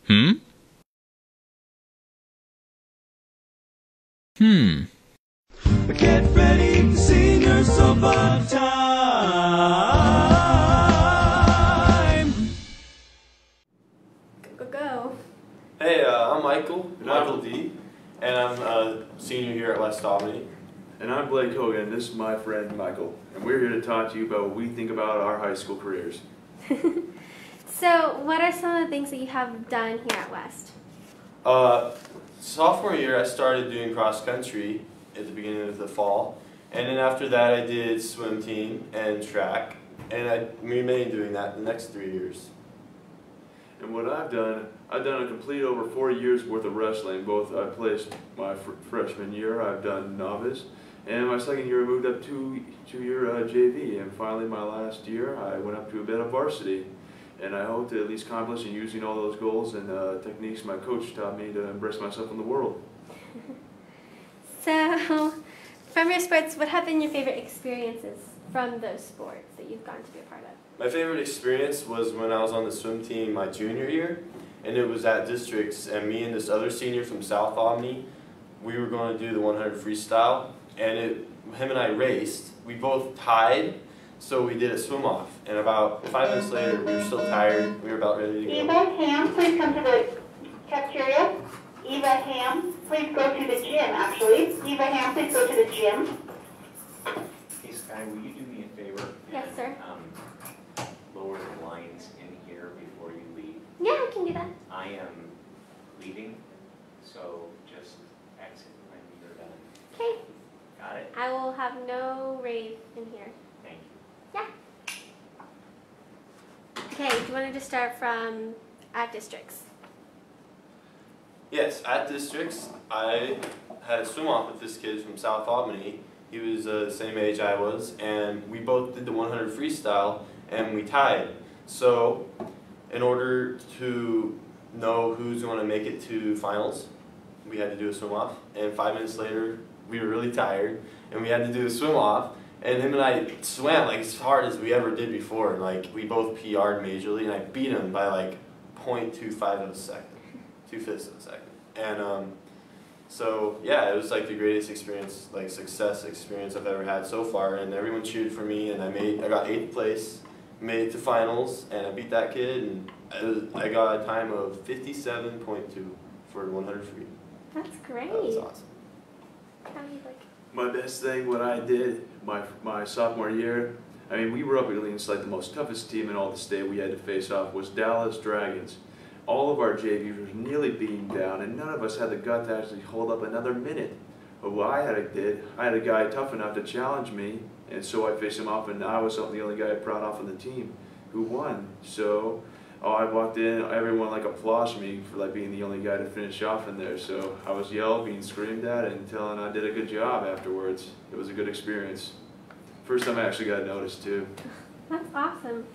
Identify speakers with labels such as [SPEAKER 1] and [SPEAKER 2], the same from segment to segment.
[SPEAKER 1] Hmm? Hmm.
[SPEAKER 2] Get ready, senior sofa time!
[SPEAKER 3] Go, go.
[SPEAKER 4] Hey, I'm Michael D, and I'm a senior here at West Albany.
[SPEAKER 5] And I'm Blake Hogan, this is my friend Michael, and we're here to talk to you about what we think about our high school careers.
[SPEAKER 3] So, what are some of the things that you have done here at West?
[SPEAKER 4] Sophomore year, I started doing cross country at the beginning of the fall, and then after that I did swim team and track, and I remained doing that the next 3 years.
[SPEAKER 5] And what I've done a complete over 4 years worth of wrestling. Both I placed my freshman year, I've done novice, and my second year I moved up to year JV, and finally my last year I went up to a bit of varsity. And I hope to at least accomplish in using all those goals and techniques my coach taught me to embrace myself in the world.
[SPEAKER 3] So, from your sports, what have been your favorite experiences from those sports that you've gone to be a part of?
[SPEAKER 4] My favorite experience was when I was on the swim team my junior year, and it was at districts, and me and this other senior from South Albany, we were going to do the 100 freestyle, and him and I raced. We both tied, so we did a swim off, and about 5 minutes later we were still tired, we were about ready to go.
[SPEAKER 6] Eva Ham, please come to the cafeteria. Eva Ham, please go to the gym, actually. Eva Ham, please go to the gym.
[SPEAKER 7] Hey Sky, will you do me a favor?
[SPEAKER 3] Yes, sir.
[SPEAKER 7] Lower the lines in here before you leave.
[SPEAKER 3] Yeah, I can do that.
[SPEAKER 7] I am leaving, so just exit when you're done.
[SPEAKER 3] Okay.
[SPEAKER 7] Got it?
[SPEAKER 3] I will have no rave in here.
[SPEAKER 7] Thank you.
[SPEAKER 3] Yeah. Okay, do you want to just start from at districts?
[SPEAKER 4] Yes, at districts, I had a swim off with this kid from South Albany. He was the same age I was, and we both did the 100 freestyle, and we tied. So, in order to know who's going to make it to finals, we had to do a swim off, and 5 minutes later, we were really tired, and we had to do a swim off, and him and I swam like as hard as we ever did before, and like we both PR'd majorly, and I beat him by like 0.25 of a second. 2/5 of a second. And so yeah, it was like the greatest experience, like success experience I've ever had so far, and everyone cheered for me, and I got 8th place, made it to finals, and I beat that kid, and I got a time of 57.2 for 100 free.
[SPEAKER 3] That's great.
[SPEAKER 4] That was awesome.
[SPEAKER 3] How do you like?
[SPEAKER 5] My best thing, what I did my sophomore year, I mean, we were up against like the most toughest team in all the state we had to face off was Dallas Dragons. All of our JVs were nearly beaten down, and none of us had the gut to actually hold up another minute. But what I had a guy tough enough to challenge me, and so I faced him off, and I was the only guy proud off on the team who won. So I walked in, everyone like applauded me for like being the only guy to finish off in there. So I was yelled, being screamed at, and telling I did a good job afterwards. It was a good experience. First time I actually got noticed too.
[SPEAKER 3] That's awesome.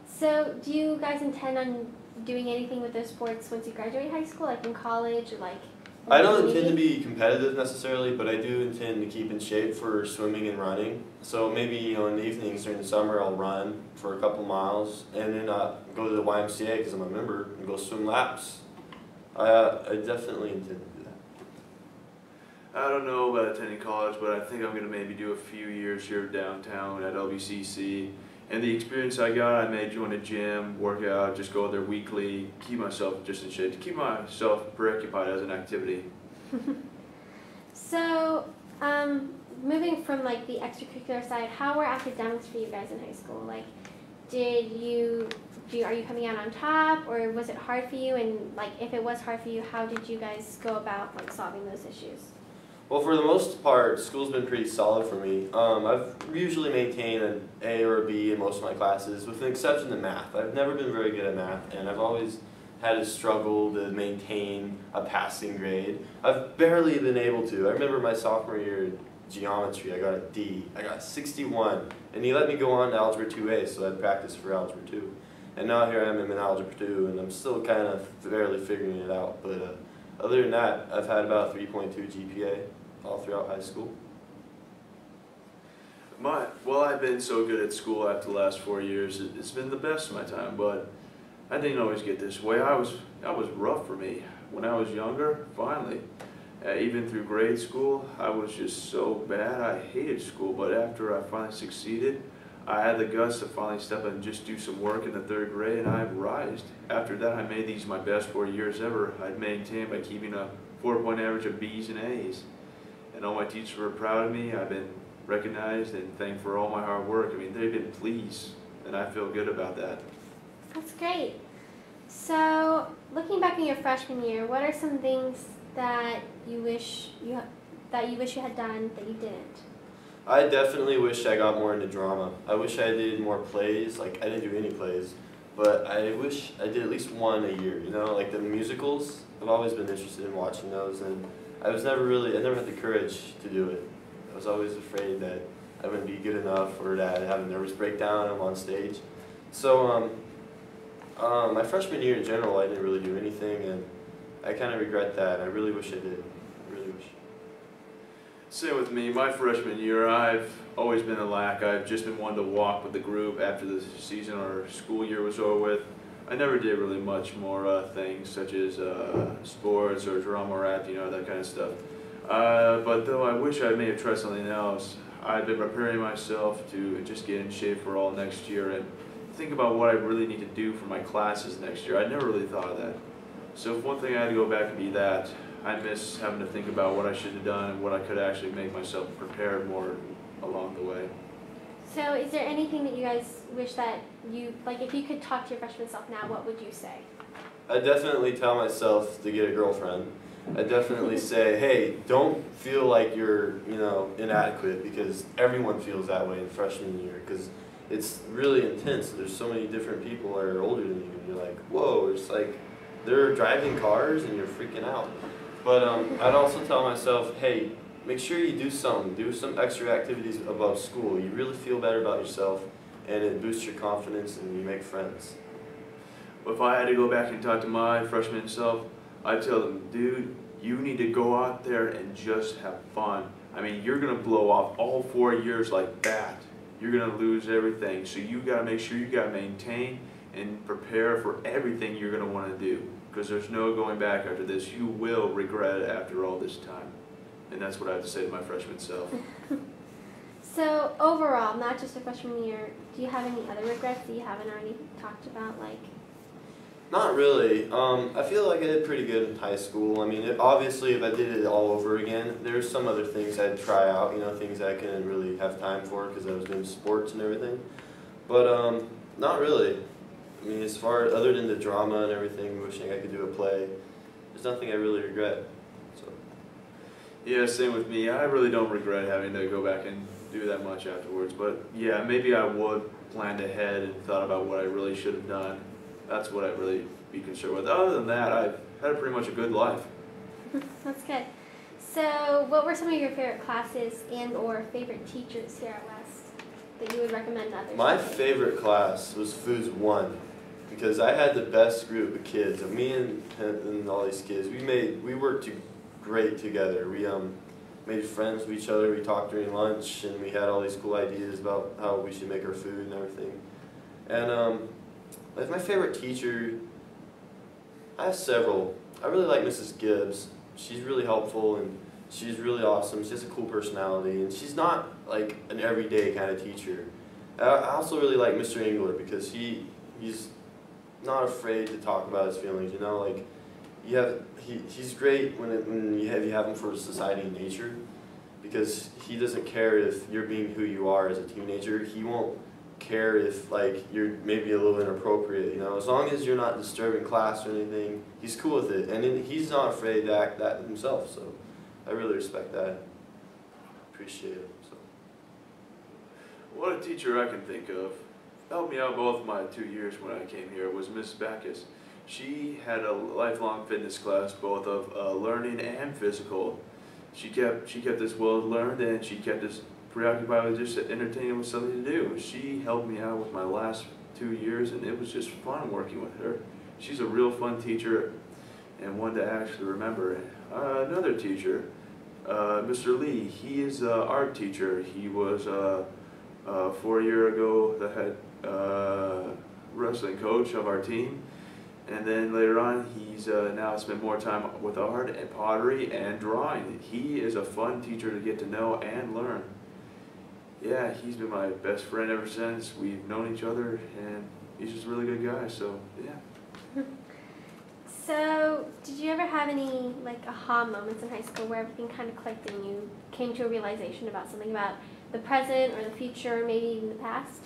[SPEAKER 3] So, do you guys intend on doing anything with those sports once you graduate high school, like in college or like?
[SPEAKER 4] I don't intend to be competitive necessarily, but I do intend to keep in shape for swimming and running. So maybe in the evenings during the summer I'll run for a couple miles, and then go to the YMCA because I'm a member and go swim laps. I definitely intend to do that.
[SPEAKER 5] I don't know about attending college, but I think I'm going to maybe do a few years here downtown at LBCC. And the experience I got, I may join a gym, work out, just go there weekly, keep myself just in shape, to keep myself preoccupied as an activity.
[SPEAKER 3] So, moving from like the extracurricular side, how were academics for you guys in high school? Like, are you coming out on top, or was it hard for you? And like, if it was hard for you, how did you guys go about like solving those issues?
[SPEAKER 4] Well, for the most part, school's been pretty solid for me. I've usually maintained an A or a B in most of my classes, with an exception to math. I've never been very good at math, and I've always had to struggle to maintain a passing grade. I've barely been able to. I remember my sophomore year in geometry, I got a D. I got 61, and he let me go on to Algebra 2A, so I'd practice for Algebra 2. And now here I am in Algebra 2, and I'm still kind of barely figuring it out, but other than that, I've had about 3.2 GPA all throughout high school.
[SPEAKER 5] Well, I've been so good at school after the last 4 years. It's been the best of my time, but I didn't always get this way. That was rough for me. When I was younger, finally, even through grade school, I was just so bad. I hated school, but after I finally succeeded, I had the guts to finally step up and just do some work in the 3rd grade, and I rised. After that, I made these my best 4 years ever. I'd maintained by keeping a 4-point average of B's and A's. And all my teachers were proud of me. I've been recognized and thanked for all my hard work. I mean, they've been pleased, and I feel good about that.
[SPEAKER 3] That's great. So, looking back in your freshman year, what are some things that you wish you had done that you didn't?
[SPEAKER 4] I definitely wish I got more into drama. I wish I did more plays. Like, I didn't do any plays, but I wish I did at least one a year, you know? Like the musicals, I've always been interested in watching those, and I never had the courage to do it. I was always afraid that I wouldn't be good enough or that I'd have a nervous breakdown on stage. So, my freshman year in general, I didn't really do anything, and I kind of regret that. I really wish I did. I really wish.
[SPEAKER 5] Same with me. My freshman year, I've always been a lack. I've just been one to walk with the group after the season or school year was over with. I never did really much more things such as sports or drama or acting or that kind of stuff. But though I wish I may have tried something else, I've been preparing myself to just get in shape for all next year and think about what I really need to do for my classes next year. I never really thought of that. So if one thing I had to go back and be that, I miss having to think about what I should have done and what I could actually make myself prepared more along the way.
[SPEAKER 3] So, is there anything that you guys wish that if you could talk to your freshman self now, what would you say?
[SPEAKER 4] I definitely tell myself to get a girlfriend. I definitely say, hey, don't feel like you're, inadequate, because everyone feels that way in freshman year, because it's really intense. There's so many different people that are older than you, and you're like, whoa, it's like they're driving cars and you're freaking out. But I'd also tell myself, hey, make sure you do some extra activities above school. You really feel better about yourself, and it boosts your confidence, and you make friends.
[SPEAKER 5] If I had to go back and talk to my freshman self, I'd tell them, dude, you need to go out there and just have fun. I mean, you're going to blow off all 4 years like that. You're going to lose everything. So you got to make sure you got to maintain and prepare for everything you're going to want to do. Because there's no going back after this. You will regret it after all this time. And that's what I have to say to my freshman self.
[SPEAKER 3] So overall, not just a freshman year, do you have any other regrets that you haven't already talked about?
[SPEAKER 4] Not really. I feel like I did pretty good in high school. I mean, obviously, if I did it all over again, there's some other things I'd try out, things I couldn't really have time for because I was doing sports and everything. But not really. I mean, as far other than the drama and everything, wishing I could do a play, there's nothing I really regret. So.
[SPEAKER 5] Yeah, same with me. I really don't regret having to go back and do that much afterwards. But yeah, maybe I would planned ahead and thought about what I really should have done. That's what I'd really be concerned with. Other than that, I've had pretty much a good life.
[SPEAKER 3] That's good. So what were some of your favorite classes and or favorite teachers here at West that you would recommend to others?
[SPEAKER 4] My favorite class was Foods 1 because I had the best group of kids. Me and all these kids, we worked great together. We made friends with each other. We talked during lunch, and we had all these cool ideas about how we should make our food and everything. And like my favorite teacher, I have several. I really like Mrs. Gibbs. She's really helpful and she's really awesome. She has a cool personality and she's not like an everyday kind of teacher. I also really like Mr. Engler because he's not afraid to talk about his feelings. Like he's great when you have him for society and nature because he doesn't care if you're being who you are as a teenager. He won't care if you're maybe a little inappropriate, as long as you're not disturbing class or anything, he's cool with it, and he's not afraid to act that himself, so I really respect that, appreciate him. So.
[SPEAKER 5] What a teacher I can think of, helped me out both my 2 years when I came here, was Miss Backus. She had a lifelong fitness class, both of learning and physical. She kept us well learned, and she kept us preoccupied with just entertaining with something to do. She helped me out with my last 2 years, and it was just fun working with her. She's a real fun teacher and one to actually remember. Another teacher, Mr. Lee, he is an art teacher. He was 4 years ago the head wrestling coach of our team, And then later on, he's now spent more time with art and pottery and drawing. He is a fun teacher to get to know and learn. Yeah, he's been my best friend ever since. We've known each other, and he's just a really good guy, so yeah.
[SPEAKER 3] So, did you ever have any like aha moments in high school where everything kind of clicked and you came to a realization about something about the present or the future, maybe even the past?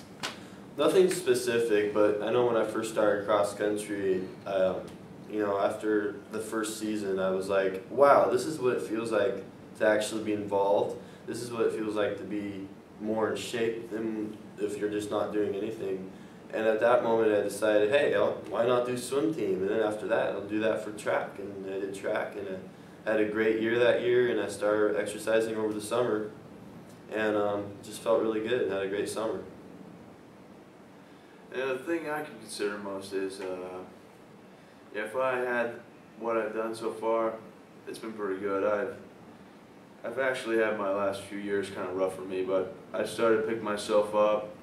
[SPEAKER 4] Nothing specific, but I know when I first started cross country, you know, after the first season, I was like, wow, this is what it feels like to actually be involved. This is what it feels like to be more in shape than if you're just not doing anything. And at that moment, I decided, hey, why not do swim team? And then after that, I'll do that for track. And I did track, and I had a great year that year, and I started exercising over the summer, and just felt really good and had a great summer.
[SPEAKER 5] And the thing I can consider most is, if I had what I've done so far, it's been pretty good. I've actually had my last few years kind of rough for me, but I started to pick myself up,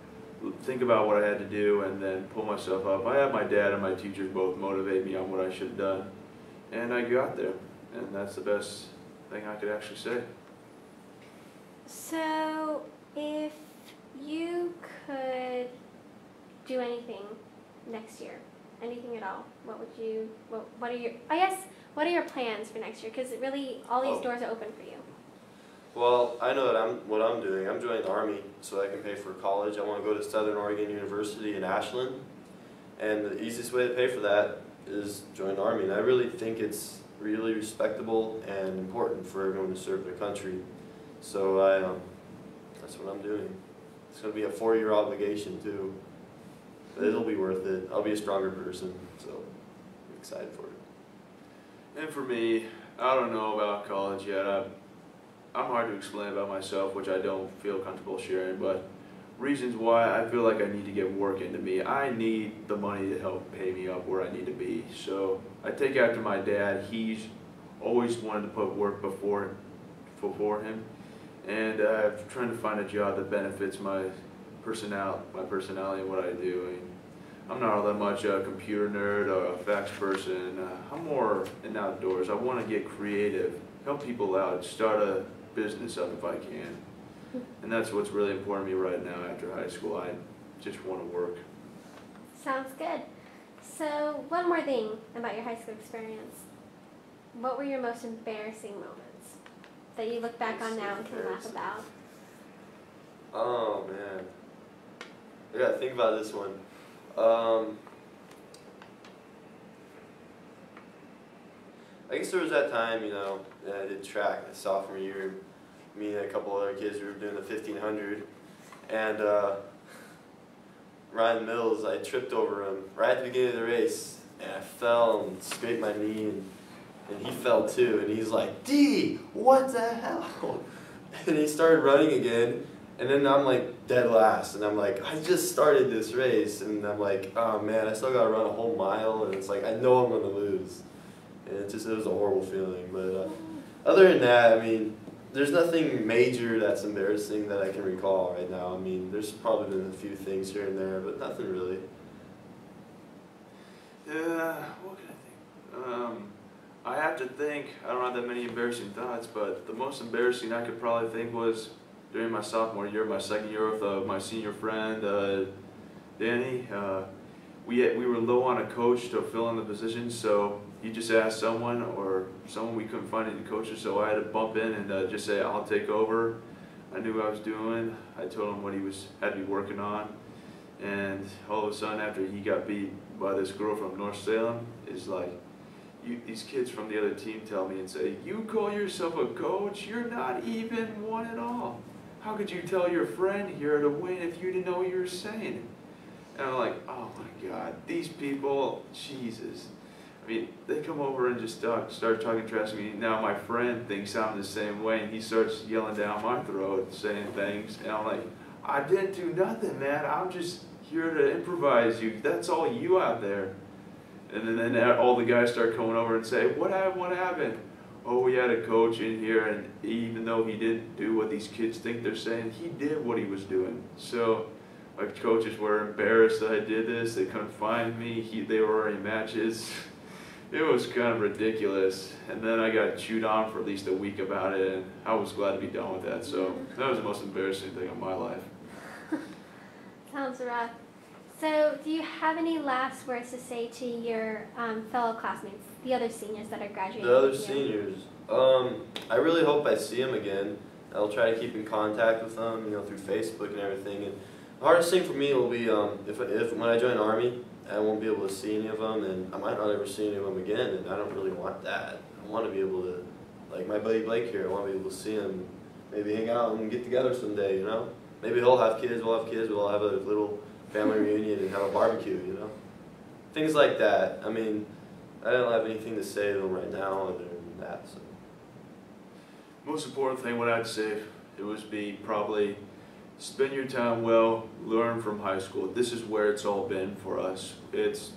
[SPEAKER 5] think about what I had to do, and then pull myself up. I had my dad and my teachers both motivate me on what I should have done, and I got there, and that's the best thing I could actually say.
[SPEAKER 3] So, if you could do anything next year, anything at all, what would you, what are your, I guess, what are your plans for next year? Because really, all these doors are open for you.
[SPEAKER 4] Well, I know that what I'm doing. I'm joining the Army so I can pay for college. I want to go to Southern Oregon University in Ashland, and the easiest way to pay for that is join the Army. And I really think it's really respectable and important for everyone to serve their country. So that's what I'm doing. It's going to be a 4-year obligation too, but it'll be worth it. I'll be a stronger person, so I'm excited for it.
[SPEAKER 5] And for me, I don't know about college yet. I'm hard to explain about myself, which I don't feel comfortable sharing, but reasons why I feel like I need to get work into me. I need the money to help pay me up where I need to be. So I take after my dad. He's always wanted to put work before him, and I'm trying to find a job that benefits my personality and what I do. I mean, I'm not all that much a computer nerd or a facts person. I'm more in outdoors. I want to get creative, help people out, start a business up if I can. And that's what's really important to me right now after high school. I just want to work.
[SPEAKER 3] Sounds good. So, one more thing about your high school experience. What were your most embarrassing moments that you look back on now and can laugh about?
[SPEAKER 4] Oh man, I gotta think about this one. I guess there was that time, you know, that I did track my sophomore year. Me and a couple other kids, we were doing the 1500, and Ryan Mills, I tripped over him right at the beginning of the race, and I fell and scraped my knee, and he fell too, and he's like, D, what the hell? And he started running again, and then I'm like dead last, and I'm like, I just started this race, and I'm like, oh man, I still gotta run a whole mile, and it's like, I know I'm gonna lose. And it was a horrible feeling, but other than that, I mean, there's nothing major that's embarrassing that I can recall right now. I mean, there's probably been a few things here and there, but nothing really.
[SPEAKER 5] Yeah, what can I think? I have to think. I don't have that many embarrassing thoughts, but the most embarrassing I could probably think was during my sophomore year, my second year with my senior friend, Danny. We were low on a coach to fill in the position, so he just asked someone, or someone we couldn't find any coaches, so I had to bump in and just say, I'll take over. I knew what I was doing. I told him what he had to be working on, and all of a sudden, after he got beat by this girl from North Salem, it's like, these kids from the other team tell me and say, you call yourself a coach? You're not even one at all. How could you tell your friend here to win if you didn't know what you were saying? And I'm like, oh my God, these people, Jesus. I mean, they come over and just start talking trash to me. Now my friend thinks I'm the same way, and he starts yelling down my throat, saying things. And I'm like, I didn't do nothing, man. I'm just here to improvise you. That's all you out there. And then all the guys start coming over and say, what happened, what happened? Oh, we had a coach in here, and even though he didn't do what these kids think they're saying, he did what he was doing. So My coaches were embarrassed that I did this. They couldn't find me. They were already matches. It was kind of ridiculous. And then I got chewed on for at least a week about it, and I was glad to be done with that. So that was the most embarrassing thing of my life.
[SPEAKER 3] Sounds rough. So, do you have any last words to say to your fellow classmates, the other seniors that are graduating?
[SPEAKER 4] The other
[SPEAKER 3] with you?
[SPEAKER 4] seniors, I really hope I see them again. I'll try to keep in contact with them, you know, through Facebook and everything. And the hardest thing for me will be if when I join Army, I won't be able to see any of them, and I might not ever see any of them again. And I don't really want that. I want to be able to, like my buddy Blake here, I want to be able to see him, maybe hang out and get together someday. You know, maybe he'll have kids, we'll have kids, we'll have a little family reunion and have a barbecue. You know, things like that. I mean, I don't have anything to say to them right now other than that. So.
[SPEAKER 5] Most important thing, what I'd say, it would be probably spend your time well, learn from high school. This is where it's all been for us. It's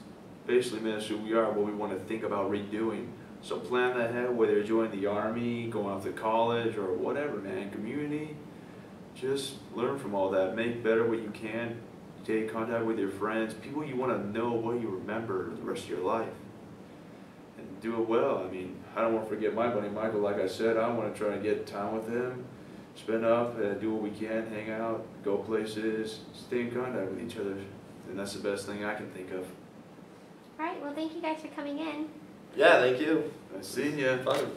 [SPEAKER 5] basically made us who we are, what we want to think about redoing. So plan ahead, whether you're joining the Army, going off to college, or whatever, man, community. Just learn from all that. Make better what you can. Take contact with your friends, people you want to know what you remember the rest of your life. And do it well. I mean, I don't want to forget my buddy Michael. Like I said, I want to try to get time with him, spend up, do what we can, hang out, go places, stay in contact with each other. And that's the best thing I can think of.
[SPEAKER 3] All right. Well, thank you guys for coming in.
[SPEAKER 4] Yeah, thank you.
[SPEAKER 5] Nice seeing you.
[SPEAKER 4] Fun.